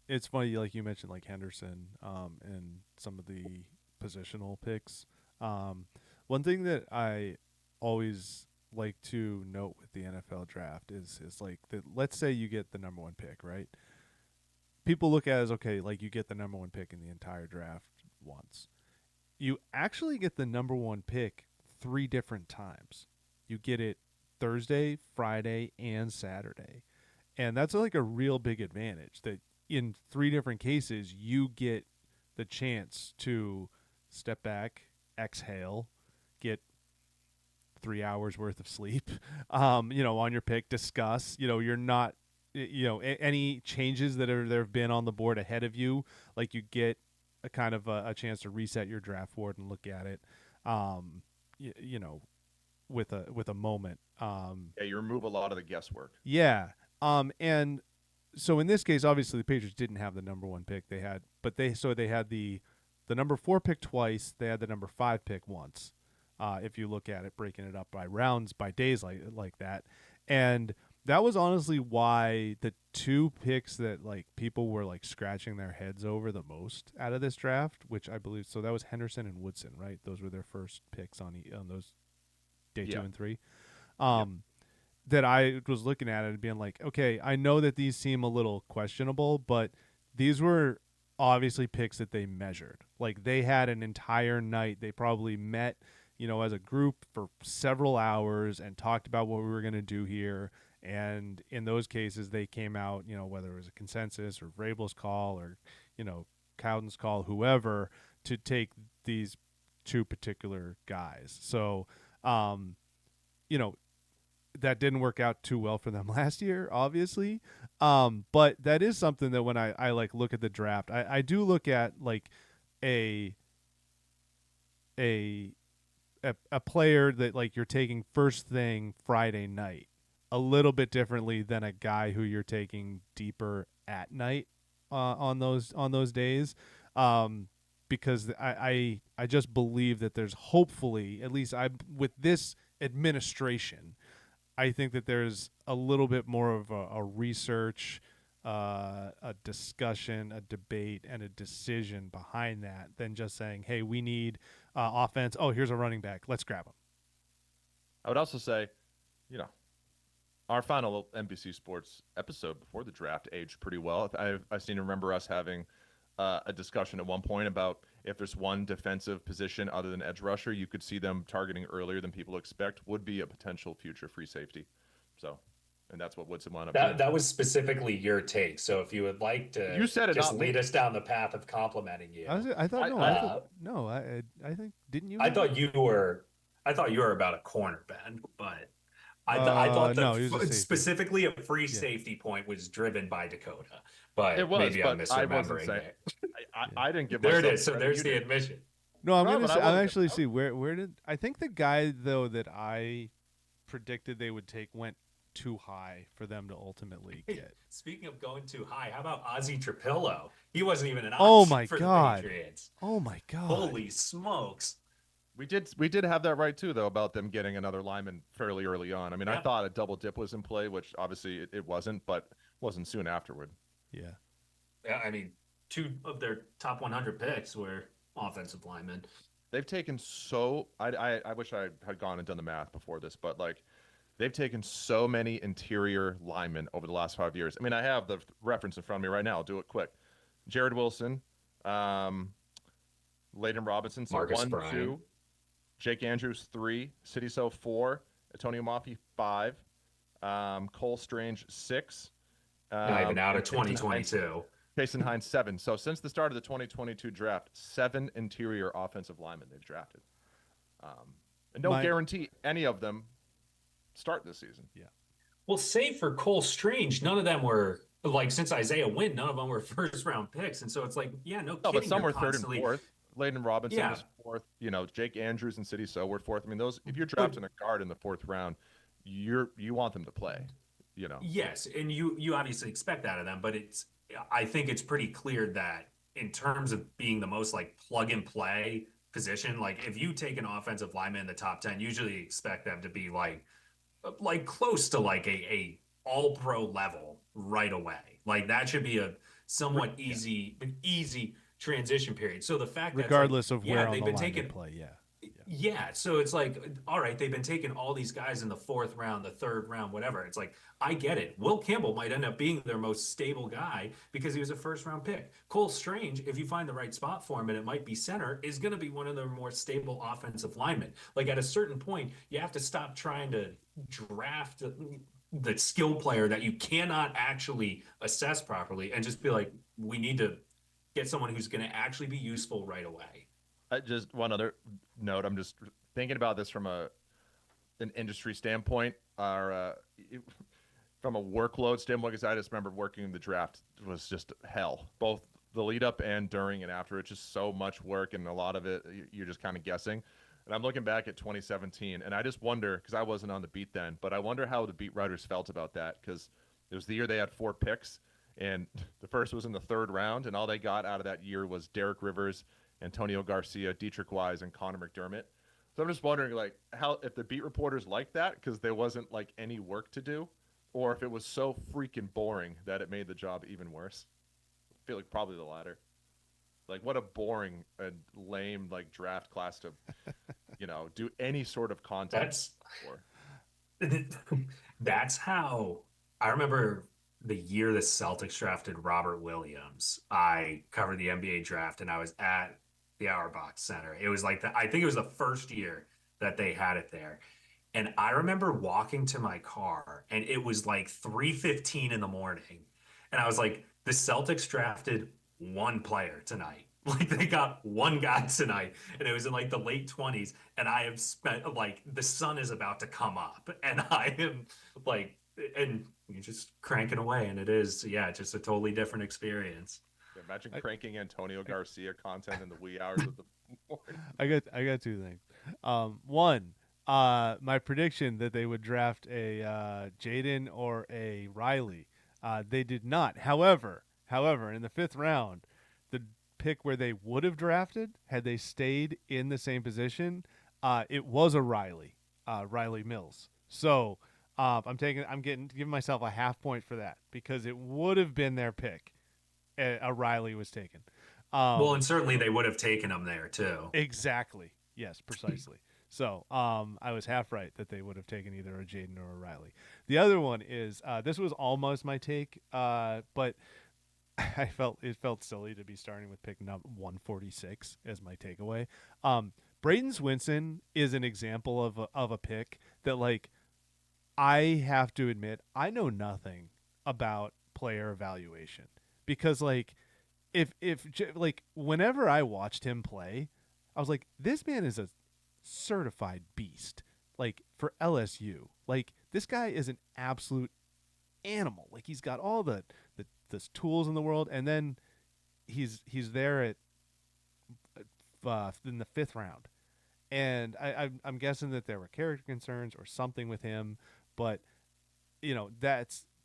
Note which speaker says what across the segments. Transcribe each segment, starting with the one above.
Speaker 1: it's funny, like you mentioned, like Henderson, and some of the positional picks. Um, One thing that I always like to note with the NFL draft is like that. Let's say you get the number one pick, right? People look at it as okay, like you get the number one pick in the entire draft once. You actually get the number one pick three different times. You get it Thursday, Friday, and Saturday. And that's like a real big advantage that in three different cases you get the chance to step back, exhale, get 3 hours worth of sleep, on your pick, discuss, you're not, any changes that there have been on the board ahead of you, like you get a kind of a chance to reset your draft board and look at it, um, you, you know, with a moment.
Speaker 2: Yeah, you remove a lot of the guesswork.
Speaker 1: Yeah. And so in this case, obviously the Patriots didn't have the number one pick. They had the number four pick twice. They had the number five pick once. If you look at it, breaking it up by rounds, by days, like that, and that was honestly why the two picks that like people were like scratching their heads over the most out of this draft, which I believe, so that was Henderson and Woodson, right? Those were their first picks on those day two
Speaker 2: Yeah.
Speaker 1: and three.
Speaker 2: Yep.
Speaker 1: Um, that I was looking at it and being like, okay, I know that these seem a little questionable, but these were obviously picks that they measured. Like they had an entire night. They probably met, as a group for several hours and talked about what we were going to do here. And in those cases, they came out, whether it was a consensus or Vrabel's call or, Cowden's call, whoever, to take these two particular guys. So, um, you know, that didn't work out too well for them last year, obviously. But that is something that when I like look at the draft, I do look at like a a a player that like you're taking first thing Friday night a little bit differently than a guy who you're taking deeper at night on those days. Um, because I just believe that there's hopefully, at least I with this administration, I think that there's a little bit more of a research, a discussion, a debate, and a decision behind that than just saying, "Hey, we need offense. Oh, here's a running back. Let's grab him."
Speaker 2: I would also say, you know, our final NBC Sports episode before the draft aged pretty well. I seem to remember us having a discussion at one point about if there's one defensive position other than edge rusher you could see them targeting earlier than people expect would be a potential future free safety. So, and that's what Woodson wound up
Speaker 3: That
Speaker 2: doing.
Speaker 3: that was specifically your take. So if you would like
Speaker 2: You
Speaker 3: to
Speaker 2: said it,
Speaker 3: just
Speaker 2: not
Speaker 3: lead
Speaker 2: me.
Speaker 3: us down the path of complimenting you,
Speaker 1: I thought
Speaker 2: I,
Speaker 1: no,
Speaker 2: I
Speaker 1: I
Speaker 2: think
Speaker 1: thought
Speaker 3: uh,
Speaker 1: no, I think didn't you
Speaker 3: I
Speaker 1: have it?
Speaker 3: thought you were, I thought you were about a corner, Ben, but I thought
Speaker 1: No, he was a safety.
Speaker 3: specifically a free
Speaker 1: Yeah,
Speaker 3: safety point was driven by Dakota,
Speaker 2: it
Speaker 3: but
Speaker 2: was,
Speaker 3: maybe I'm
Speaker 2: but I wasn't
Speaker 3: misremembering
Speaker 2: saying.
Speaker 3: it.
Speaker 1: yeah.
Speaker 2: I didn't give
Speaker 3: There it
Speaker 2: myself
Speaker 3: is.
Speaker 2: the
Speaker 3: So
Speaker 2: credit
Speaker 3: there's
Speaker 2: you
Speaker 3: the
Speaker 2: did.
Speaker 3: admission.
Speaker 1: No, I'm
Speaker 2: No,
Speaker 1: gonna.
Speaker 2: but I
Speaker 1: I'm
Speaker 2: wasn't.
Speaker 1: actually see where did I think the guy though that I predicted they would take went too high for them to ultimately
Speaker 3: Hey,
Speaker 1: get.
Speaker 3: speaking of going too high, how about Ozzy Trapillo? He wasn't even an
Speaker 1: Oh
Speaker 3: option
Speaker 1: my
Speaker 3: for the
Speaker 1: god.
Speaker 3: Patriots.
Speaker 1: Oh my god.
Speaker 3: Holy smokes.
Speaker 2: We did have that right too, though, about them getting another lineman fairly early on. I mean, I
Speaker 3: Yeah.
Speaker 2: thought a double dip was in play, which obviously it wasn't, but wasn't soon afterward.
Speaker 1: Yeah.
Speaker 3: Yeah, I mean, two of their top 100 picks were offensive linemen.
Speaker 2: They've taken so I wish I had gone and done the math before this, but like they've taken so many interior linemen over the last 5 years. I mean, I have the reference in front of me right now. I'll do it quick. Jared Wilson, um, Leighton Robinson, so
Speaker 3: Marcus
Speaker 2: one,
Speaker 3: Bryant.
Speaker 2: two, Jake Andrews three, City So four, Antonio Mafi five, Cole Strange six,
Speaker 3: Not even out
Speaker 2: and
Speaker 3: of 2022.
Speaker 2: Jason Hines seven. So since the start of the 2022 draft, seven interior offensive linemen they've drafted, and no
Speaker 1: My
Speaker 2: guarantee any of them start this season.
Speaker 1: yeah.
Speaker 3: Well, save for Cole Strange, none of them were like since Isaiah Wynn, none of them were first round picks. And so it's like, yeah, no
Speaker 2: No, but
Speaker 3: kidding.
Speaker 2: some
Speaker 3: You're
Speaker 2: were third and
Speaker 3: constantly,
Speaker 2: fourth. Leighton Robinson
Speaker 3: yeah.
Speaker 2: was fourth. You know, Jake Andrews and City So were fourth. I mean, those if you're
Speaker 3: But
Speaker 2: drafting a guard in the fourth round, you want them to play. You know,
Speaker 3: yes, and you obviously expect that of them, but I think it's pretty clear that in terms of being the most like plug and play position, like if you take an offensive lineman in the top 10, usually you expect them to be like close to like a all pro level, right away. Like that should be a somewhat easy transition period. So the fact that it's like,
Speaker 1: Regardless of
Speaker 3: yeah,
Speaker 1: where on
Speaker 3: they've
Speaker 1: the
Speaker 3: been
Speaker 1: line they
Speaker 3: taking
Speaker 1: play. Yeah.
Speaker 3: yeah, so it's like, all right, they've been taking all these guys in the fourth round, the third round, whatever. It's like, I get it. Will Campbell might end up being their most stable guy because he was a first round pick. Cole Strange, if you find the right spot for him and it might be center, is going to be one of their more stable offensive linemen. Like at a certain point, you have to stop trying to draft the skill player that you cannot actually assess properly and just be like, we need to get someone who's going to actually be useful right away.
Speaker 2: Just one other note. I'm just thinking about this from an industry standpoint, or from a workload standpoint. Because I just remember working the draft was just hell, both the lead up and during and after. It's just so much work, and a lot of it you're just kind of guessing. And I'm looking back at 2017, and I just wonder, because I wasn't on the beat then, but I wonder how the beat writers felt about that, because it was the year they had 4 picks, and the first was in the 3rd round, and all they got out of that year was Derek Rivers, Antonio Garcia, Dietrich Wise, and Connor McDermott. So I'm just wondering, like, how if the beat reporters liked that because there wasn't like any work to do, or if it was so freaking boring that it made the job even worse. I feel like probably the latter. Like, what a boring and lame like draft class to, do any sort of content for.
Speaker 3: That's how I remember the year the Celtics drafted Robert Williams. I covered the NBA draft and I was at the Auerbach Center. It was like I think it was the first year that they had it there. And I remember walking to my car and it was like 3:15 in the morning. And I was like, the Celtics drafted one player tonight. Like they got one guy tonight, and it was in like the late 20s. And I have spent like the sun is about to come up, and I am like, and you're just cranking away, and it is, yeah, just a totally different experience.
Speaker 2: Imagine cranking Antonio Garcia content in the wee hours of the morning.
Speaker 1: I got 2 things. One, my prediction that they would draft a Jaden or a Riley. They did not. However, in the 5th round, the pick where they would have drafted had they stayed in the same position, it was a Riley, Riley Mills. So giving myself a half point for that because it would have been their pick. A Riley was taken.
Speaker 3: Well, and certainly they would have taken him there too.
Speaker 1: Exactly. Yes, precisely. So I was half right that they would have taken either a Jaden or a Riley. The other one is this was almost my take, but it felt silly to be starting with pick number 146 as my takeaway. Braden Swinson is an example of a pick that, like, I have to admit I know nothing about player evaluation because, like, if like whenever I watched him play, I was like, this man is a certified beast. Like for LSU, like this guy is an absolute animal. Like he's got all the tools in the world, and then he's there at in the 5th round, and I'm guessing that there were character concerns or something with him, but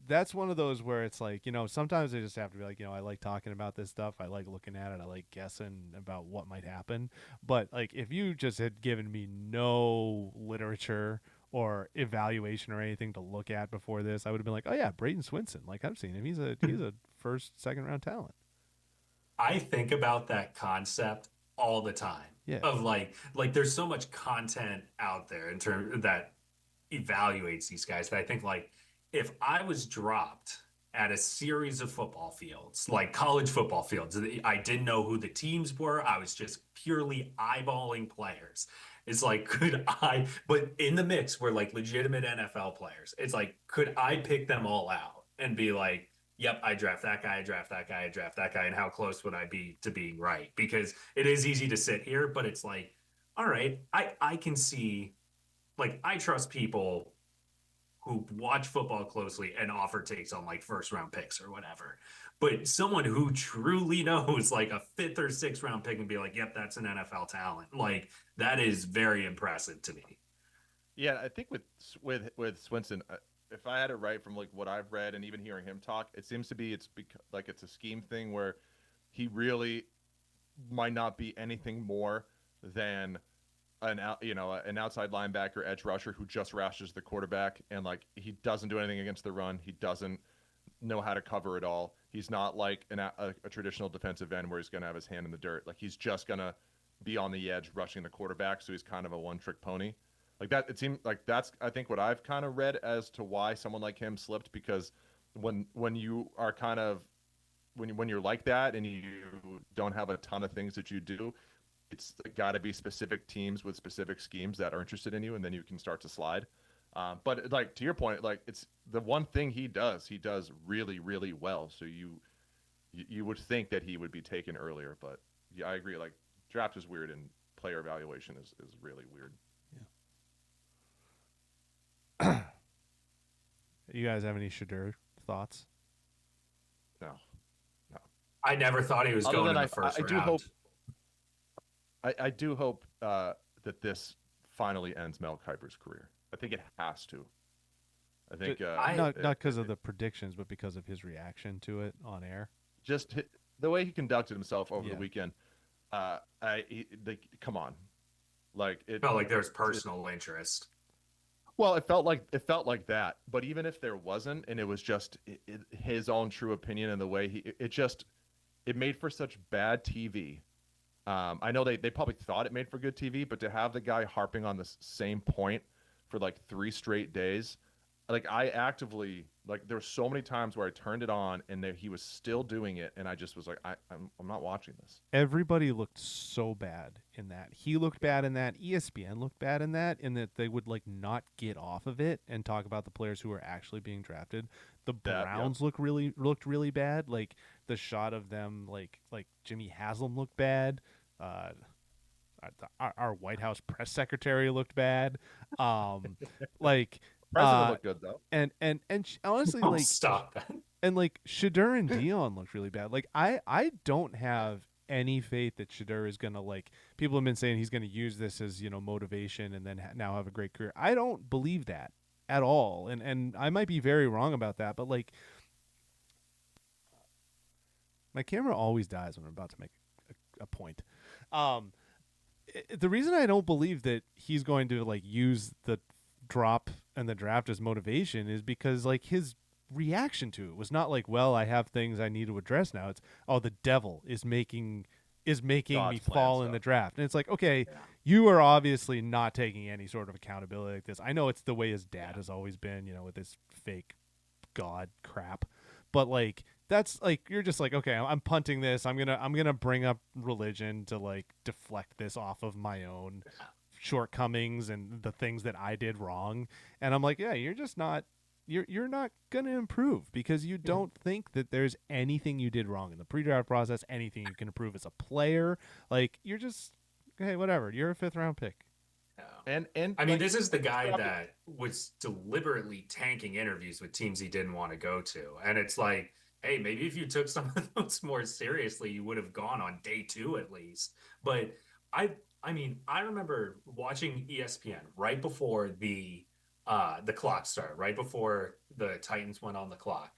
Speaker 1: that's one of those where it's like, sometimes I just have to be like, I like talking about this stuff. I like looking at it. I like guessing about what might happen. But like, if you just had given me no literature or evaluation or anything to look at before this, I would have been like, oh yeah, Braden Swinson. Like I've seen him. He's a 1st, 2nd round talent.
Speaker 3: I think about that concept all the time.
Speaker 1: Yeah.
Speaker 3: Of like there's so much content out there in terms that evaluates these guys that I think, like, if I was dropped at a series of football fields, like college football fields, I didn't know who the teams were. I was just purely eyeballing players. It's like, but in the mix were like legitimate NFL players. It's like, could I pick them all out and be like, yep, I draft that guy, I draft that guy, I draft that guy, and how close would I be to being right? Because it is easy to sit here, but it's like, all right, I can see, like, I trust people who watch football closely and offer takes on like 1st round picks or whatever. But someone who truly knows like a 5th or 6th round pick and be like, yep, that's an NFL talent. Like that is very impressive to me.
Speaker 2: Yeah, I think with Swinson, if I had it right from like what I've read and even hearing him talk, it seems to be it's a scheme thing where he really might not be anything more than an outside linebacker, edge rusher who just rashes the quarterback, and like he doesn't do anything against the run. He doesn't know how to cover it all. He's not like a traditional defensive end where he's going to have his hand in the dirt. Like he's just going to be on the edge rushing the quarterback. So he's kind of a one-trick pony. Like that, it seemed like that's I think what I've kind of read as to why someone like him slipped, because when you are kind of when you're like that and you don't have a ton of things that you do, it's got to be specific teams with specific schemes that are interested in you, and then you can start to slide. But like to your point, like it's the one thing he does really really well. So you would think that he would be taken earlier, but yeah, I agree. Like draft is weird and player evaluation is really weird.
Speaker 1: Yeah. You guys have any Shadur thoughts?
Speaker 2: No, no.
Speaker 3: I never thought he was
Speaker 2: Other
Speaker 3: going
Speaker 2: than
Speaker 3: in the first
Speaker 2: I
Speaker 3: round.
Speaker 2: do hope I do hope that this finally ends Mel Kiper's career. I think it has to. I think
Speaker 1: not because of the predictions, but because of his reaction to it on air.
Speaker 2: Just the way he conducted himself over
Speaker 1: Yeah.
Speaker 2: the weekend. Come on, like it
Speaker 3: felt like there was personal interest.
Speaker 2: Well, it felt like that. But even if there wasn't, and it was just his own true opinion and the way it made for such bad TV. I know they probably thought it made for good TV, but to have the guy harping on the same point for like 3 straight days, like I actively like there were so many times where I turned it on and he was still doing it, and I just was like, I'm not watching this.
Speaker 1: Everybody looked so bad in that. He looked bad in that. ESPN looked bad in that they would like not get off of it and talk about the players who were actually being drafted. The Browns looked really bad. Like the shot of them, like Jimmy Haslam looked bad. Our White House press secretary looked bad. Like
Speaker 2: President looked good though.
Speaker 1: And honestly,
Speaker 3: Oh,
Speaker 1: like
Speaker 3: stop that.
Speaker 1: and like Shadur and Dion looked really bad. Like I don't have any faith that Shadur is gonna, like, people have been saying he's gonna use this as, you know, motivation and then now have a great career. I don't believe that at all, and I might be very wrong about that. But like, my camera always dies when I'm about to make a point. The reason I don't believe that he's going to like use the drop and the draft as motivation is because like his reaction to it was not like, well, I have things I need to address now. It's, oh, the devil is making
Speaker 2: God's
Speaker 1: me fall
Speaker 2: plan
Speaker 1: in the
Speaker 2: stuff.
Speaker 1: draft. And it's like, okay, you are obviously not taking any sort of accountability like this. I know it's the way his dad has always been, you know, with this fake God crap. But like, that's like, you're just like, okay, I'm punting this. I'm gonna bring up religion to like deflect this off of my own shortcomings and the things that I did wrong. And I'm like, yeah, you're just not you're not gonna improve because you don't think that there's anything you did wrong in the pre-draft process, anything you can improve as a player. Like, you're just, hey, whatever. You're a 5th round pick.
Speaker 2: And
Speaker 3: I mean, this is the guy that was deliberately tanking interviews with teams he didn't want to go to. And it's like, hey, maybe if you took some of those more seriously, you would have gone on day 2 at least. But I mean, I remember watching ESPN right before the clock started, right before the Titans went on the clock.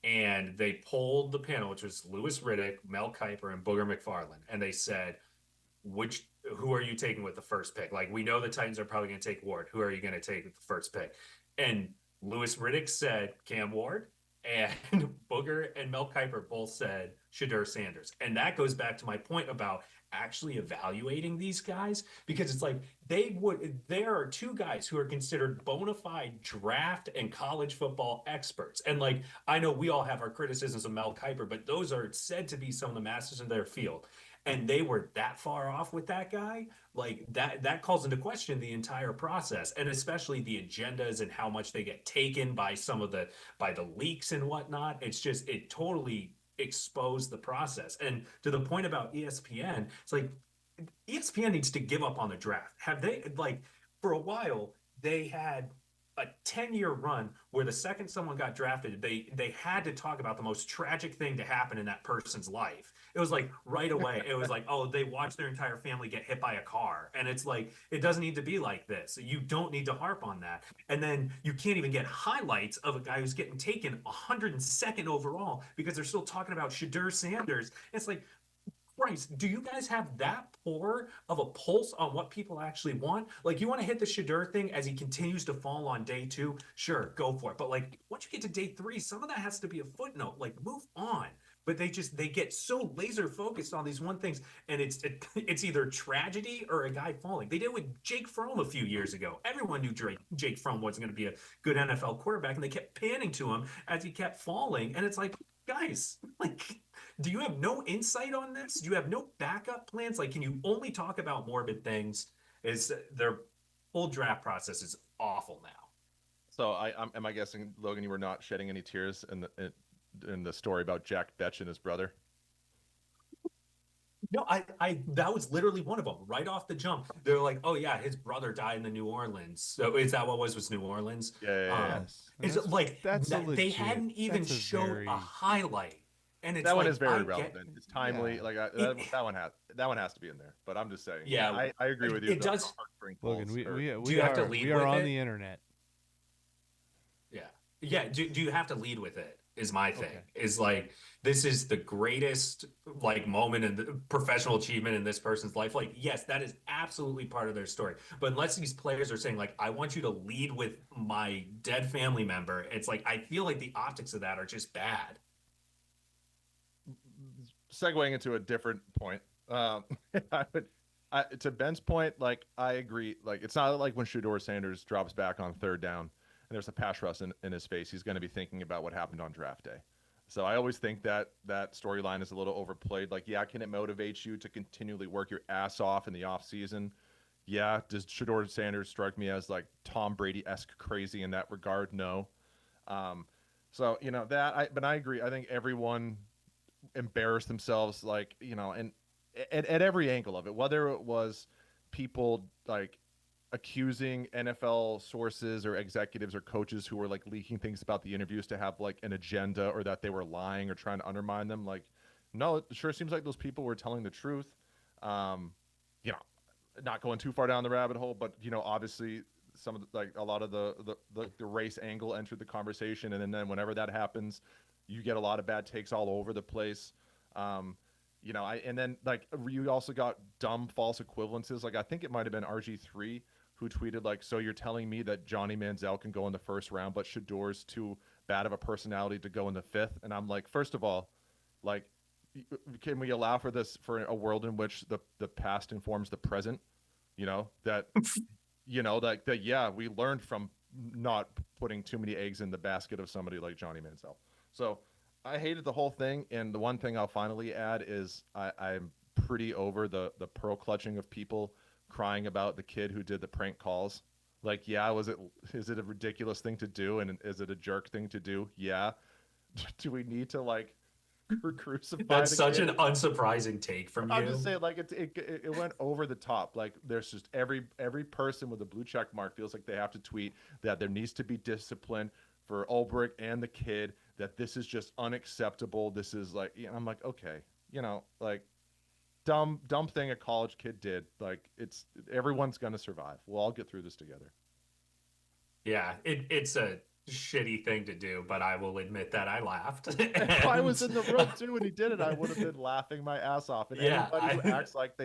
Speaker 3: And they polled the panel, which was Louis Riddick, Mel Kiper, and Booger McFarland. And they said, who are you taking with the first pick? Like, we know the Titans are probably going to take Ward. Who are you going to take with the first pick? And Louis Riddick said Cam Ward, and Booger and Mel Kiper both said Shadur Sanders. And that goes back to my point about actually evaluating these guys, because it's like there are 2 guys who are considered bona fide draft and college football experts. And like, I know we all have our criticisms of Mel Kiper, but those are said to be some of the masters in their field. And they were that far off with that guy, like that calls into question the entire process, and especially the agendas and how much they get taken by by the leaks and whatnot. It's just, it totally exposed the process. And to the point about ESPN, it's like ESPN needs to give up on the draft. Have they, like, for a while they had a 10-year run where the second someone got drafted, they had to talk about the most tragic thing to happen in that person's life. It was like right away, it was like, oh, they watched their entire family get hit by a car. And it's like, it doesn't need to be like this. You don't need to harp on that. And then you can't even get highlights of a guy who's getting taken 102nd overall because they're still talking about Shadur Sanders. It's like, Christ, do you guys have that poor of a pulse on what people actually want? Like, you want to hit the Shador thing as he continues to fall on day 2? Sure, go for it. But like, once you get to day 3, some of that has to be a footnote. Like, move on. But they get so laser focused on these one things, and it's either tragedy or a guy falling. They did it with Jake Fromm a few years ago. Everyone knew Jake Fromm wasn't going to be a good NFL quarterback, and they kept panning to him as he kept falling. And it's like, guys, like, do you have no insight on this? Do you have no backup plans? Like, can you only talk about morbid things? Is their whole draft process is awful now.
Speaker 2: So am I guessing, Logan, you were not shedding any tears in the story about Jack Betch and his brother?
Speaker 3: No, I that was literally one of them right off the jump. They're like, oh yeah, his brother died in the New Orleans. So is that what was New Orleans?
Speaker 2: Yeah.
Speaker 1: Yes.
Speaker 3: Is it like
Speaker 1: that's a
Speaker 3: that
Speaker 1: legit,
Speaker 3: they hadn't even
Speaker 1: that's a
Speaker 3: showed
Speaker 1: very
Speaker 3: a highlight, and it's
Speaker 2: That one
Speaker 3: like
Speaker 2: is very
Speaker 3: I
Speaker 2: relevant. It's timely.
Speaker 1: Yeah.
Speaker 2: Like that one has to be in there. But I'm just saying.
Speaker 3: Yeah,
Speaker 2: I agree with you.
Speaker 3: it does.
Speaker 1: Logan,
Speaker 3: Do you have to lead
Speaker 1: we are
Speaker 3: with
Speaker 1: on
Speaker 3: it?
Speaker 1: the internet.
Speaker 3: Yeah. Do you have to lead with it? Is my thing.
Speaker 1: Okay.
Speaker 3: Is like, this is the greatest like moment in the professional achievement in this person's life. Like, yes, that is absolutely part of their story. But unless these players are saying like, I want you to lead with my dead family member, it's like I feel like the optics of that are just bad.
Speaker 2: Segueing into a different point. I would, to Ben's point, like I agree. Like it's not like when Shador Sanders drops back on third down and there's a pass rush in his face, he's going to be thinking about what happened on draft day. So I always think that storyline is a little overplayed. Like, yeah, can it motivate you to continually work your ass off in the off season? Yeah. Does Shador Sanders strike me as like Tom Brady-esque crazy in that regard? No. So but I agree. I think everyone embarrassed themselves, like, and at every angle of it, whether it was people like accusing NFL sources or executives or coaches who were like leaking things about the interviews to have like an agenda, or that they were lying or trying to undermine them. Like, no, it sure seems like those people were telling the truth. Um, you know, not going too far down the rabbit hole, but obviously some of like a lot of the race angle entered the conversation, and then whenever that happens, you get a lot of bad takes all over the place. And then like you also got dumb false equivalences. Like I think it might have been RG3 who tweeted like, "So you're telling me that Johnny Manziel can go in the first round, but Shador's too bad of a personality to go in the fifth?" And I'm like, first of all, like, can we allow for this, for a world in which the past informs the present? That yeah, we learned from not putting too many eggs in the basket of somebody like Johnny Manziel. So I hated the whole thing, and the one thing I'll finally add is I'm pretty over the pearl clutching of people crying about the kid who did the prank calls. Like, yeah, is it a ridiculous thing to do, and is it a jerk thing to do? Yeah. Do we need to like crucify
Speaker 3: That's
Speaker 2: the
Speaker 3: such
Speaker 2: kid?
Speaker 3: an unsurprising take from
Speaker 2: I'm
Speaker 3: you.
Speaker 2: just saying, like, it went over the top. Like, there's just every person with a blue check mark feels like they have to tweet that there needs to be discipline for Ulbrich and the kid, that this is just unacceptable. This is like, I'm like, okay, like, dumb thing a college kid did. Like, everyone's gonna survive. We'll all get through this together.
Speaker 3: Yeah, it's a shitty thing to do, but I will admit that I laughed.
Speaker 2: If I was in the room too when he did it, I would have been laughing my ass off. And
Speaker 3: Yeah,
Speaker 2: anybody who acts like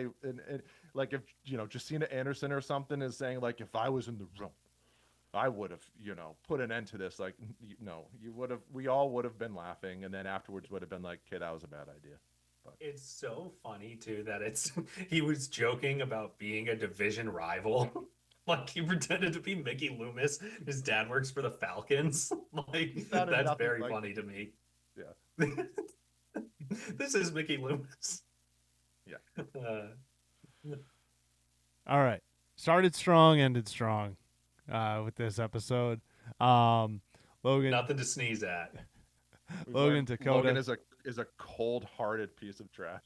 Speaker 2: like if Justina Anderson or something is saying like, if I was in the room, I would have put an end to this. Like, we all would have been laughing, and then afterwards would have been like, "Kid, that was a bad idea." But
Speaker 3: it's so funny too that he was joking about being a division rival. Like, he pretended to be Mickey Loomis. His dad works for the Falcons. Like, that's very
Speaker 2: like
Speaker 3: funny to me.
Speaker 2: Yeah.
Speaker 3: This is Mickey Loomis.
Speaker 2: Yeah.
Speaker 1: All right. Started strong, ended strong with this episode. Logan.
Speaker 3: Nothing to sneeze at.
Speaker 1: Logan Dakota.
Speaker 2: Logan is a cold-hearted piece of trash.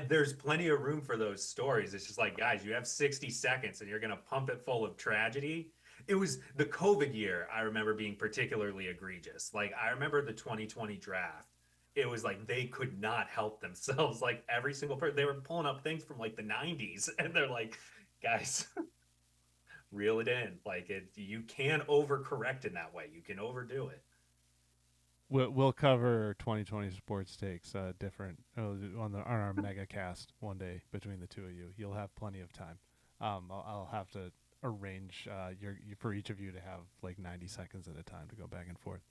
Speaker 3: There's plenty of room for those stories. It's just like, guys, you have 60 seconds and you're going to pump it full of tragedy. It was the COVID year, I remember, being particularly egregious. Like, I remember the 2020 draft. It was like they could not help themselves. Like, every single person, they were pulling up things from like the 90s, and they're like, guys, reel it in. Like, you can overcorrect in that way. You can overdo it.
Speaker 1: we'll cover 2020 sports takes different on our mega cast one day between the two of you. You'll have plenty of time. I'll have to arrange for each of you to have like 90 seconds at a time to go back and forth.